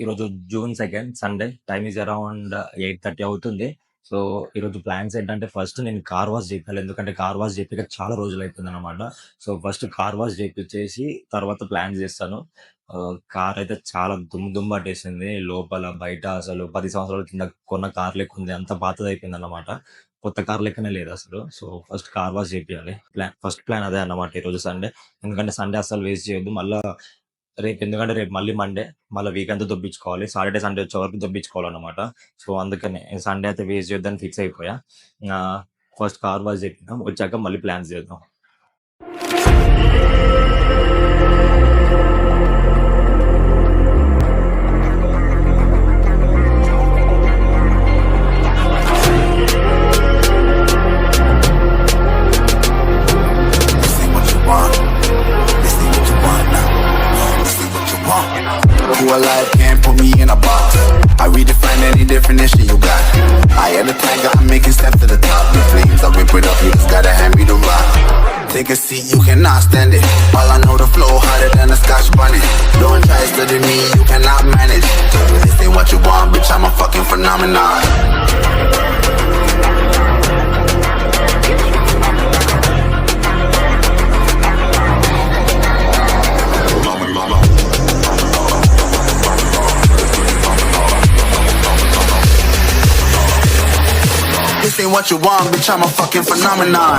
ఈరోజు June 2 Sunday. Time is around 8:30 అవుతుంది. So, ఈరోజు ప్లాన్స్ ఏంటంటే ఫస్ట్ నేను కార్ వాష్ జేపియాలి. ఎందుకంటే కార్ వాష్ జేపియక చాలా రోజులైతుందనమాట. సో, ఫస్ట్ కార్ వాష్ జేపిచ్చేసి తర్వాత ప్లాన్ జేస్తాను. కార్ అయితే చాలా దుమ్ దుమ్ పట్టేసింది. లోపల, బయట అసలు 10 సంవత్సరాల కింద కొన్న కార్ లెక్కుంది. అంత పాతదయిపోయిందన్నమాట. కొత్త కార్ లెక్కనే లేదసలు. సో, ఫస్ట్ కార్ వాష్ జేపియాలి. ఫస్ట్ ప్లాన్ అదే అన్నమాట ఈరోజు సండే. ఎందుకంటే సండే అస్సలు వేస్ట్ చేయొద్దు. ఎందుకంటే రేపు మళ్ళీ మండే. మళ్ళా వీకంతా దొబ్బించుకోవాలి. సాటర్‌డే, సండే వచ్చే వరకు దొబ్బించుకోవాలన్నమాట. సో, అందుకనే సండే అయితే వేస్ట్ చేయొద్దని ఫిక్స్ అయిపోయా. ఫస్ట్ కార్ వాష్ చేపిద్దాం. వచ్చాక మళ్ళీ ప్లాన్స్ చేద్దాం. You alive, can't put me in a box. I redefine any definition you got. I am the tiger, I'm making steps to the top. The flames, I whip it up, you just gotta hand me the rock. Take a seat, you cannot stand it. All I know, the flow harder than a Scotch bunny. Don't try studying me, you cannot manage. This ain't what you want, bitch, I'm a fucking phenomenon. This ain't what you want, bitch, I'm a fucking phenomenon.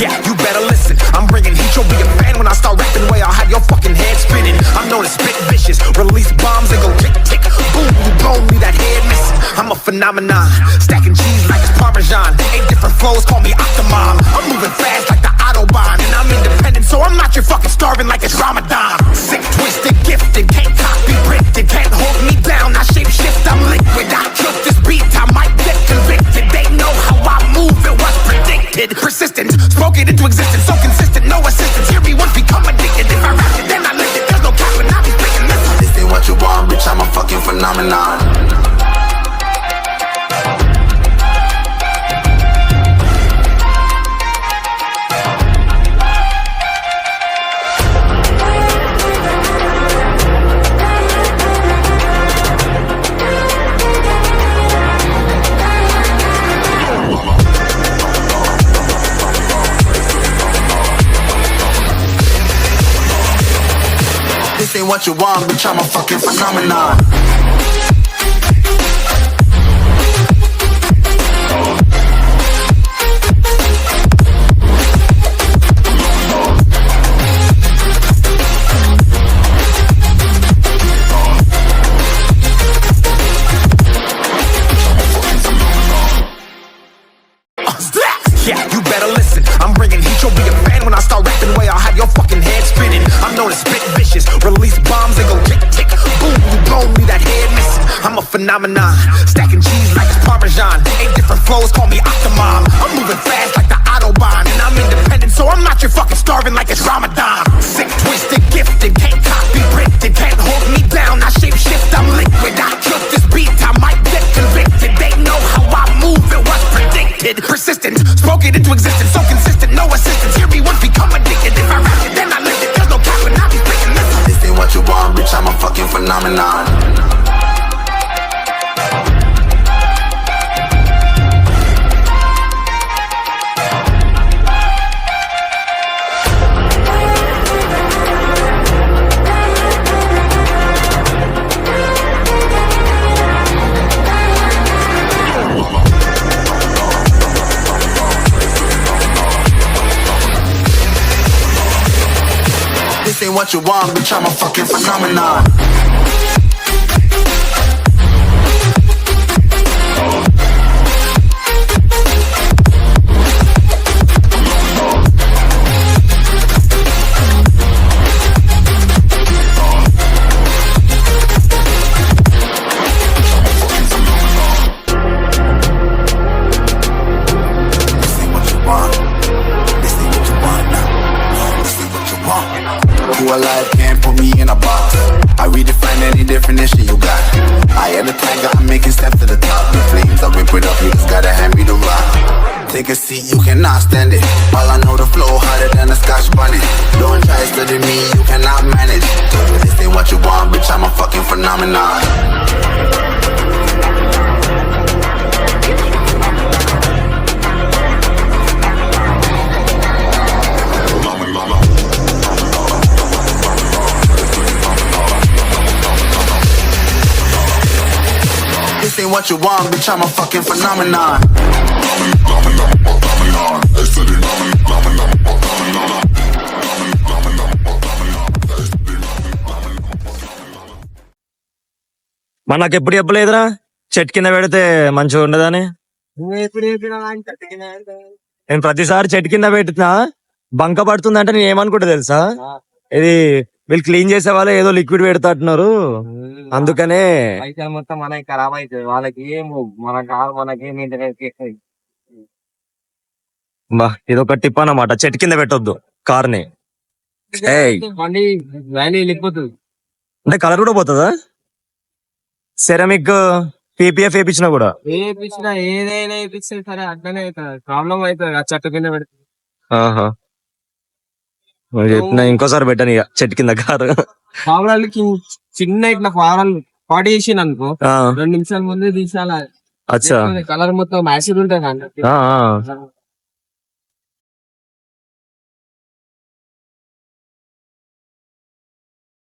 Yeah, you better listen. I'm bringing heat. You'll be a fan when I start rapping. Way I'll have your fucking head spinning. I'm known as spit vicious. Release bombs and go tick tick. Boom, you blow me that head missing. I'm a phenomenon. Stacking cheese like it's Parmesan. 8 different flows, call me Octomom. I'm moving fast like the Autobahn. And I'm independent, so I'm not your fucking starving like it's Ramadan. Sick, twisted, gifted. Can't copy, printed. Can't hold me down. I shape shift, I'm liquid. I took this beat, I might get convicted. They know how I move, it was predicted. Persistent, spoke it into existence. So consistent, no assistance. Hear me once, become addicted. If I rap it, then I live it. There's no cap when I be speaking this. This ain't what you want, bitch, I'm a fucking phenomenon. This ain't what you want, bitch, I'm a fucking phenomenon. Yeah, you better listen. I'm bringing heat. You'll be a fan when I start rapping. Way I'll have your fucking head spinning. I'm known as spit vicious. Release bombs and go tick tick. Boom, you blow me that head missing. I'm a phenomenon. Stacking cheese like it's Parmesan. 8 different flows, call me Octomom. I'm moving fast like the Autobahn. And I'm independent, so I'm not your fucking starving like it's Ramadan. Sick, twisted, gifted. Can't copy, printed. Can't hold me down. I shape shift, I'm liquid. I took this beat, I might get convicted. They know how I move, it was predicted. Persistent, spoke it into existence. So consistent, no assistance. Hear me once, become addicted. If I rap it, then I live it. There's no cap when I be speaking this. This ain't what you want, bitch, I'm a fucking phenomenon. This ain't what you want, bitch, I'm a fucking phenomenon. Take a seat, you cannot stand it. All I know, the flow harder than a Scotch bonnet. Don't try study me, you cannot manage. This ain't what you want, bitch, I'm a fucking phenomenon. This ain't what you want, bitch, I'm a fucking phenomenon. మరి నాకు ఎప్పుడు చెప్పలేదురా చెట్టు కింద పెడితే మంచిగా ఉండదని. నువ్వు ఎప్పుడు చెప్పినా నాకు కట్టుకునే నేను ప్రతిసారి చెట్టు కింద పెట్టినా బంక పడుతుందంటే నేను ఏమనుకుంటా తెలుసా, ఇది వీళ్ళు క్లీన్ చేసే వాళ్ళు ఏదో లిక్విడ్ పెడతాంటున్నారు అందుకనే. పైసలు మొత్తం మనకి ఖరాబ్ అవుతుంది, వాళ్ళకి ఏం మన కారు మనకి ఏం మెయింటెనెన్స్. బా ఇదొక టిప్ అన్నమాట, చెట్టు కింద పెట్టొద్దు కార్ని. ఏయ్ బండి వాల్యూ వెళ్ళిపోతుంది. అంటే కలర్ కూడా పోతుందా? సెరామిక్ పీపీఎఫ్ వేయించినా కూడా వేయించినా ఏదైనా వేయిస్తే సరే అట్లనే అవుతుంది, ప్రాబ్లం అవుతుంది ఆ చెట్టు కింద పెడితే. ఆహా నువ్వు చెప్పిన ఇంకోసారి పెట్టాను ఇక చెట్టు కింద కారు. పావురాలకి చిన్న ఇట్లా పావురాలు పాటి చేసిన అనుకో, ఆ, 2 నిమిషాల ముందే తీసాల అచ్చా కలర్ మొత్తం యాసిడ్ ఉంటుంది. ఆ, ఆ.